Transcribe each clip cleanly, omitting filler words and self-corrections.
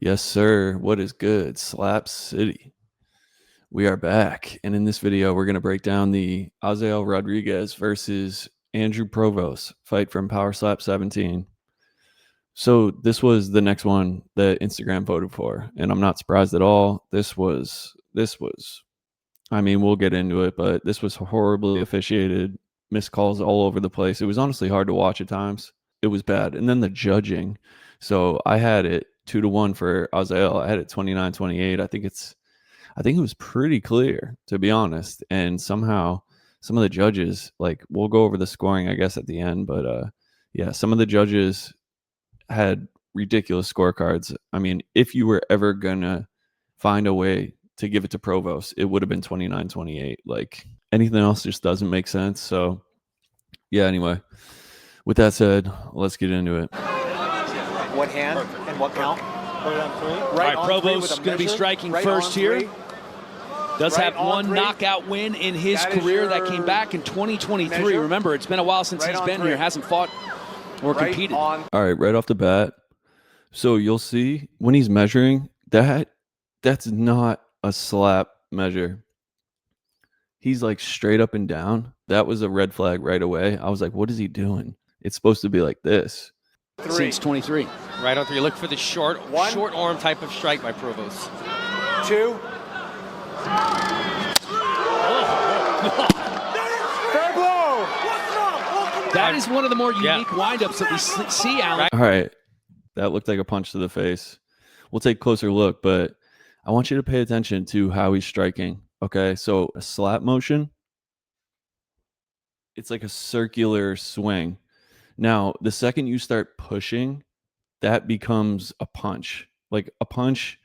Yes, sir. What is good? Slap City. We are back. And in this video, we're going to break down the Azael Rodriguez versus Andrew Provost fight from Power Slap 17. So this was the next one that Instagram voted for. And I'm not surprised at all. This was, I mean, we'll get into it, but this was horribly officiated, missed calls all over the place. It was honestly hard to watch at times. It was bad. And then the judging. So I had it 2-1 for Azael. I had it 29-28. I think it was pretty clear, to be honest. And somehow some of the judges, like, we'll go over the scoring, I guess, at the end, but yeah, some of the judges had ridiculous scorecards. I mean, if you were ever gonna find a way to give it to Provost, it would have been 29-28. Like, anything else just doesn't make sense. So yeah, anyway, with that said, let's get into it. What hand and what count? Put it on three. All right, Provost is going to be striking first here. Does have one knockout win in his career that came back in 2023. Measure. Remember, it's been a while since he's been here, hasn't fought or competed. All right, right off the bat. So you'll see when he's measuring that's not a slap measure. He's like straight up and down. That was a red flag right away. I was like, what is he doing? It's supposed to be like this. Since 23. Right on three. Look for the short arm type of strike by Provost. 2. Fair blow. That is one of the more unique windups that we see, Alan. All right. That looked like a punch to the face. We'll take a closer look, but I want you to pay attention to how he's striking. Okay, so a slap motion, it's like a circular swing. Now, the second you start pushing, that becomes a punch. Like a punch,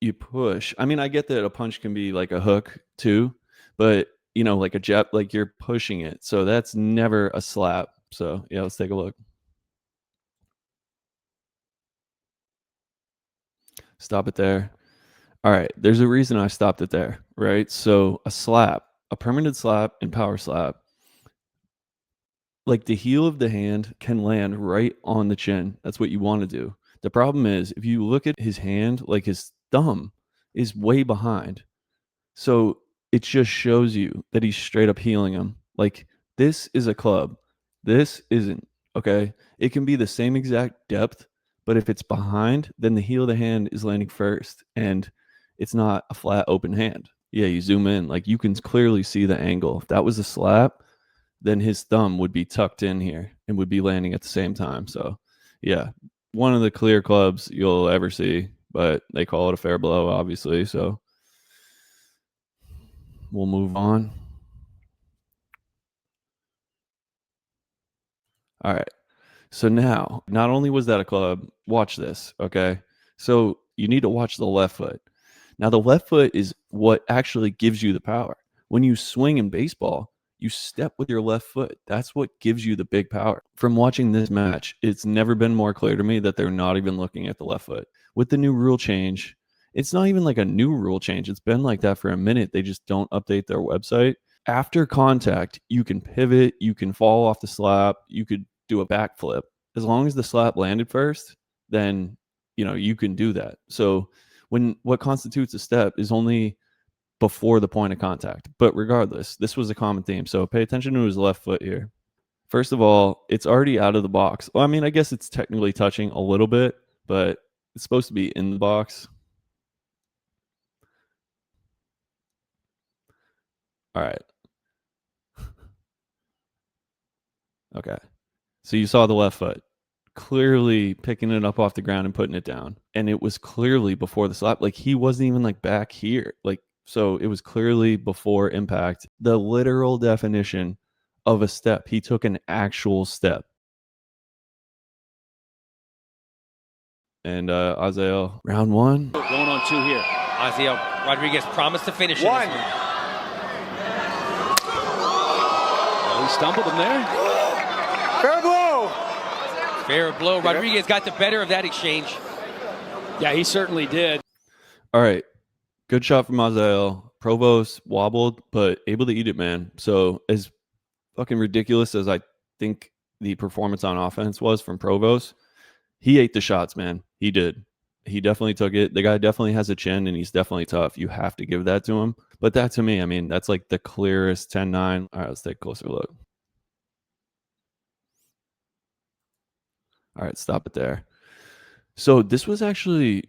you push. I mean, I get that a punch can be like a hook too, but you know, like a jab, like you're pushing it. So that's never a slap. So yeah, let's take a look. Stop it there. All right, there's a reason I stopped it there, right? So a slap, a permanent slap and power slap, like the heel of the hand can land right on the chin. That's what you want to do. The problem is if you look at his hand, like his thumb is way behind. So it just shows you that he's straight up healing him. Like, this is a club. This isn't, okay? It can be the same exact depth, but if it's behind, then the heel of the hand is landing first, and it's not a flat open hand. Yeah, you zoom in, like you can clearly see the angle. If that was a slap, then his thumb would be tucked in here and would be landing at the same time. So yeah, one of the clear clubs you'll ever see, but they call it a fair blow, obviously. So we'll move on. All right. So now, not only was that a club, watch this, okay? So you need to watch the left foot. Now, the left foot is what actually gives you the power. When you swing in baseball, you step with your left foot. That's what gives you the big power. From watching this match, it's never been more clear to me that they're not even looking at the left foot. With the new rule change, it's not even like a new rule change. It's been like that for a minute. They just don't update their website. After contact, you can pivot, you can fall off the slap, you could do a backflip. As long as the slap landed first, then you can do that. So what constitutes a step is only before the point of contact. But regardless, this was a common theme. So pay attention to his left foot here. First of all, it's already out of the box. Well, I mean, I guess it's technically touching a little bit, but it's supposed to be in the box. All right. Okay. So you saw the left foot clearly picking it up off the ground and putting it down. And it was clearly before the slap. Like, he wasn't even like back here. Like, so it was clearly before impact. The literal definition of a step. He took an actual step. And Azael, round 1. Going on 2 here. Azael Rodriguez promised to finish it. 1. Well, he stumbled him there. Fair blow. Fair blow. Rodriguez got the better of that exchange. Yeah, he certainly did. All right. Good shot from Azael. Provost wobbled, but able to eat it, man. So as fucking ridiculous as I think the performance on offense was from Provost, he ate the shots, man. He did. He definitely took it. The guy definitely has a chin, and he's definitely tough. You have to give that to him. But that, to me, I mean, that's like the clearest 10-9. All right, let's take a closer look. All right, stop it there. So this was actually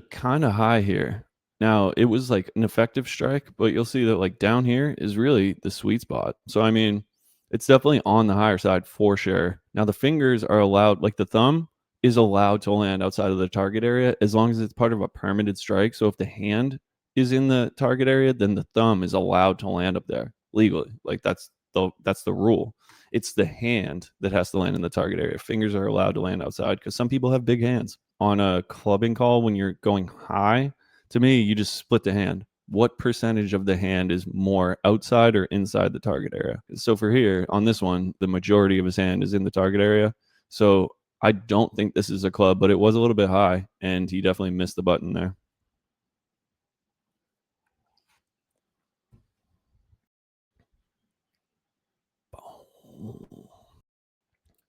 kind of high here. Now, it was like an effective strike, but you'll see that like down here is really the sweet spot. So I mean, it's definitely on the higher side for sure. Now the fingers are allowed, like the thumb is allowed to land outside of the target area as long as it's part of a permitted strike. So if the hand is in the target area, then the thumb is allowed to land up there legally. Like that's the rule. It's the hand that has to land in the target area. Fingers are allowed to land outside because some people have big hands. On a clubbing call, when you're going high, to me, you just split the hand. What percentage of the hand is more outside or inside the target area? So for here, on this one, the majority of his hand is in the target area. So I don't think this is a club, but it was a little bit high, and he definitely missed the button there.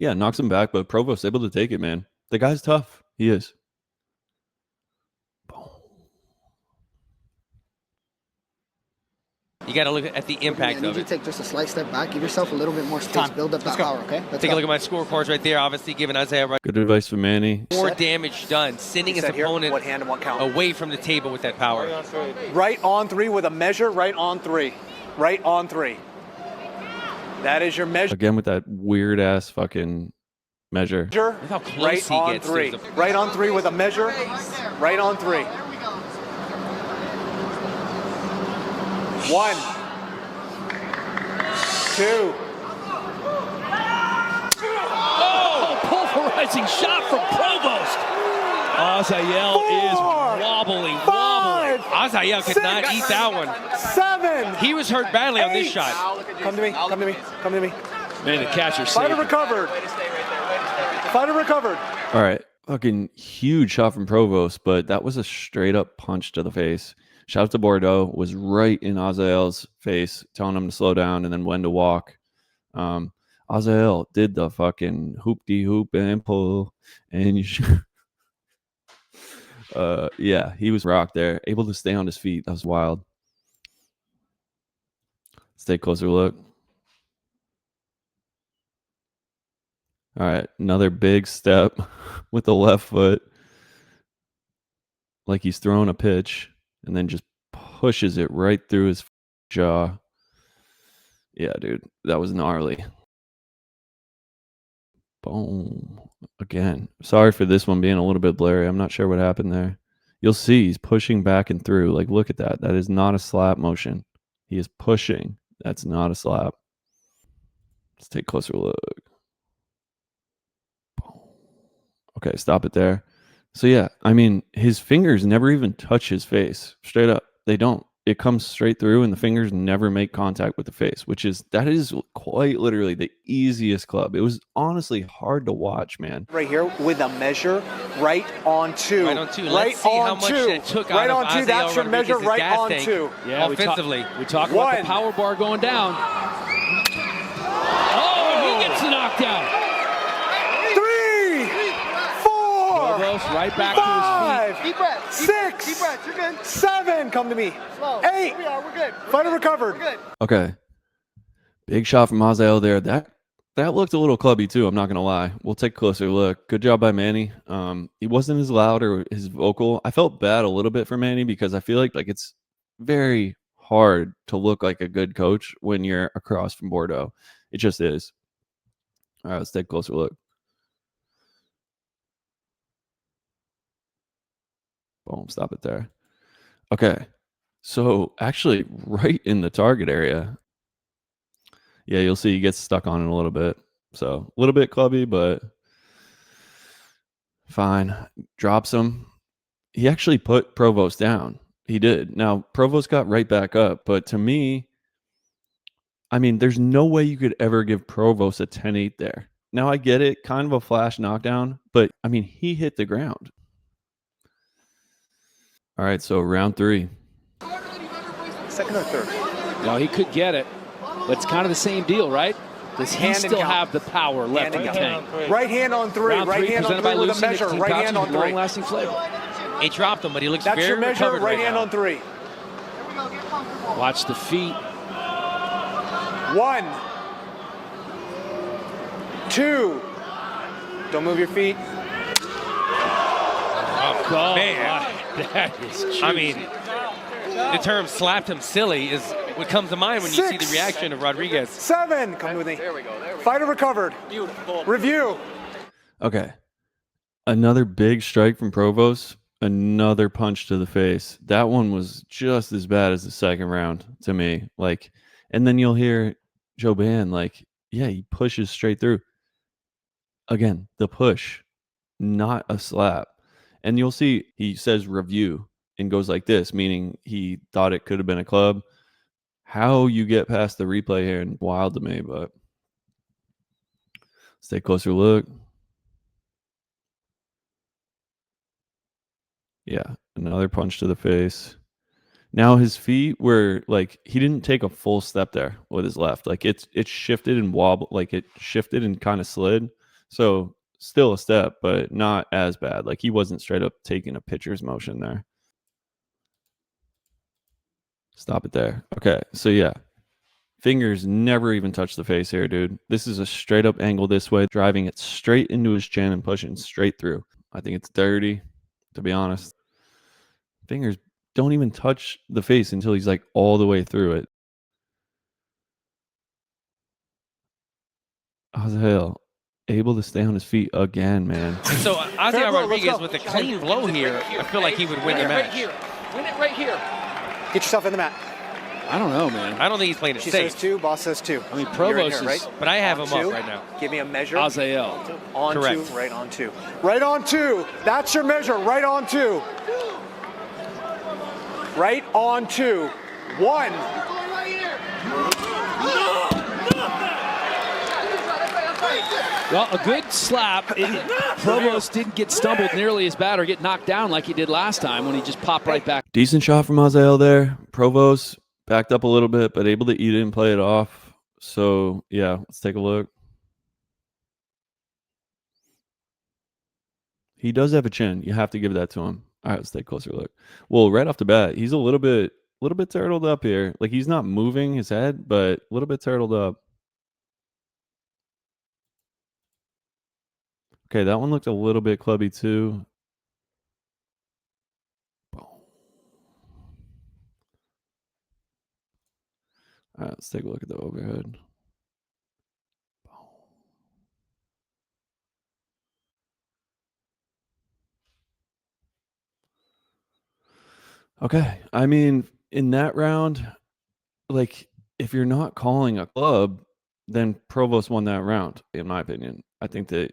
Yeah, knocks him back, but Provost able to take it, man. The guy's tough. He is. You got to look at the impact I of need you it. to take just a slight step back. Give yourself a little bit more space. Build up that power, okay? Take a look at my scorecards right there. Obviously, giving Isaiah Good advice from Manny. more damage done, sending his opponent What hand and what count? away from the table with that power. Right on 3 with a measure. Right on 3. Right on 3. That is your measure. Again with that weird ass fucking measure. Look how close Right he on gets. 3. Right on 3 with a measure. Right on 3. 1, 2. Oh, pulverizing shot from Provost. Azael is wobbling. 5. Azael could not eat that one. 7. He was hurt badly on this 8. shot. Come to me. Come to me. Come to me. Man, the catcher Fighter saved it. recovered. Fighter recovered. All right. Fucking huge shot from Provost, but that was a straight up punch to the face. Shout out to Bordeaux, was right in Azael's face, telling him to slow down and then when to walk. Azael did the fucking hoop-de-hoop and pull, and yeah, he was rocked there, able to stay on his feet. That was wild. Let's take a closer look. All right, another big step with the left foot, like he's throwing a pitch, and then just pushes it right through his jaw. Yeah, dude, that was gnarly. Boom. Again, sorry for this one being a little bit blurry. I'm not sure what happened there. You'll see he's pushing back and through. Like, look at that. That is not a slap motion. He is pushing. That's not a slap. Let's take a closer look. Okay, stop it there. So yeah, I mean, his fingers never even touch his face. Straight up, they don't. It comes straight through, and the fingers never make contact with the face, that is quite literally the easiest club. It was honestly hard to watch, man. Right here with a measure. Right on 2. Right on 2. Right Let's see on how much 2. that took right out on of 2. Isaiah That's your measure. Rodriguez's Right gas on tank. 2. Yeah, Offensively. we talk about the 1. power bar going down. Oh, he gets the knockdown. 3, 4, Provost right back to his 5, Deep breath. 6, Deep breath. You're good. 7. Come to me. Slow. 8. Here we are. We're good. Fighter recovered. We're good. Okay. Big shot from Azael there. That looked a little clubby too, I'm not gonna lie. We'll take a closer look. Good job by Manny. He wasn't as loud or his vocal. I felt bad a little bit for Manny because I feel like it's very hard to look like a good coach when you're across from Bordeaux. It just is. All right, let's take a closer look. Boom, stop it there. Okay. So actually right in the target area. Yeah, you'll see he gets stuck on it a little bit. So a little bit clubby, but fine. Drops him. He actually put Provost down. He did. Now, Provost got right back up. But to me, I mean, there's no way you could ever give Provost a 10-8 there. Now, I get it. Kind of a flash knockdown. But, I mean, he hit the ground. All right, so round 3. Second or third? No, he could get it, but it's kind of the same deal, right? Does he still have the power left in the tank? Right hand on 3. Right hand on 3 with a measure. Right hand on 3. Long-lasting flavor. He dropped him, but he looks That's very your measure. recovered Right hand now. on 3. Watch the feet. 1, 2. Don't move your feet. Oh, man. That is juicy. I mean, the term slapped him silly is what comes to mind when you see the reaction of Rodriguez. 7. Come with me. Fighter recovered. Beautiful. Review. Okay. Another big strike from Provost. Another punch to the face. That one was just as bad as the second round to me. Like, and then you'll hear Joban, like, yeah, he pushes straight through. Again, the push, not a slap. And you'll see he says review and goes like this, meaning he thought it could have been a club. How you get past the replay here and wild to me, but let's take a closer look. Yeah, another punch to the face. Now his feet were like, he didn't take a full step there with his left. Like it shifted and wobbled, like it shifted and kind of slid. So still a step, but not as bad. Like he wasn't straight up taking a pitcher's motion there. Stop it there. Okay, so yeah. Fingers never even touch the face here, dude. This is a straight up angle this way, driving it straight into his chin and pushing straight through. I think it's dirty, to be honest. Fingers don't even touch the face until he's like all the way through it. Azael able to stay on his feet again, man. So Azael Rodriguez with a clean blow here, I feel like he would win the match. Win it right here. Get yourself in the mat. I don't know, man. I don't think he's playing it She safe. says 2, boss says 2. I mean, Provost is... right? But I have him 2. up right now. Give me a measure. Azael. On Correct. 2, right on 2. Right on 2. That's your measure. Right on 2. Right on 2. 1. Well, a good slap. Provost didn't get stumbled nearly as bad or get knocked down like he did last time when he just popped right back. Decent shot from Azael there. Provost backed up a little bit, but able to eat it and play it off. So, yeah, let's take a look. He does have a chin. You have to give that to him. All right, let's take a closer look. Well, right off the bat, he's a little bit turtled up here. Like he's not moving his head, but a little bit turtled up. Okay, that one looked a little bit clubby too. All right, let's take a look at the overhead. Okay, I mean, in that round, like if you're not calling a club, then Provost won that round, in my opinion. I think that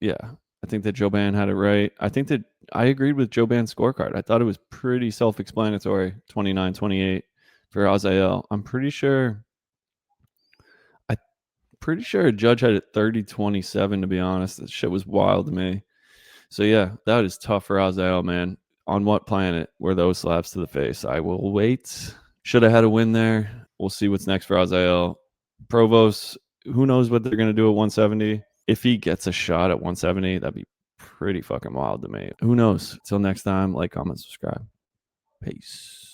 Joban had it right. I think that I agreed with Joban's scorecard. I thought it was pretty self-explanatory, 29-28 for Azael. I'm pretty sure a judge had it 30-27, to be honest. That shit was wild to me. So yeah, that is tough for Azael, man. On what planet were those slaps to the face? I will wait. Should have had a win there. We'll see what's next for Azael. Provost, who knows what they're going to do at 170. If he gets a shot at 170, that'd be pretty fucking wild to me. Who knows? Till next time, like, comment, subscribe. Peace.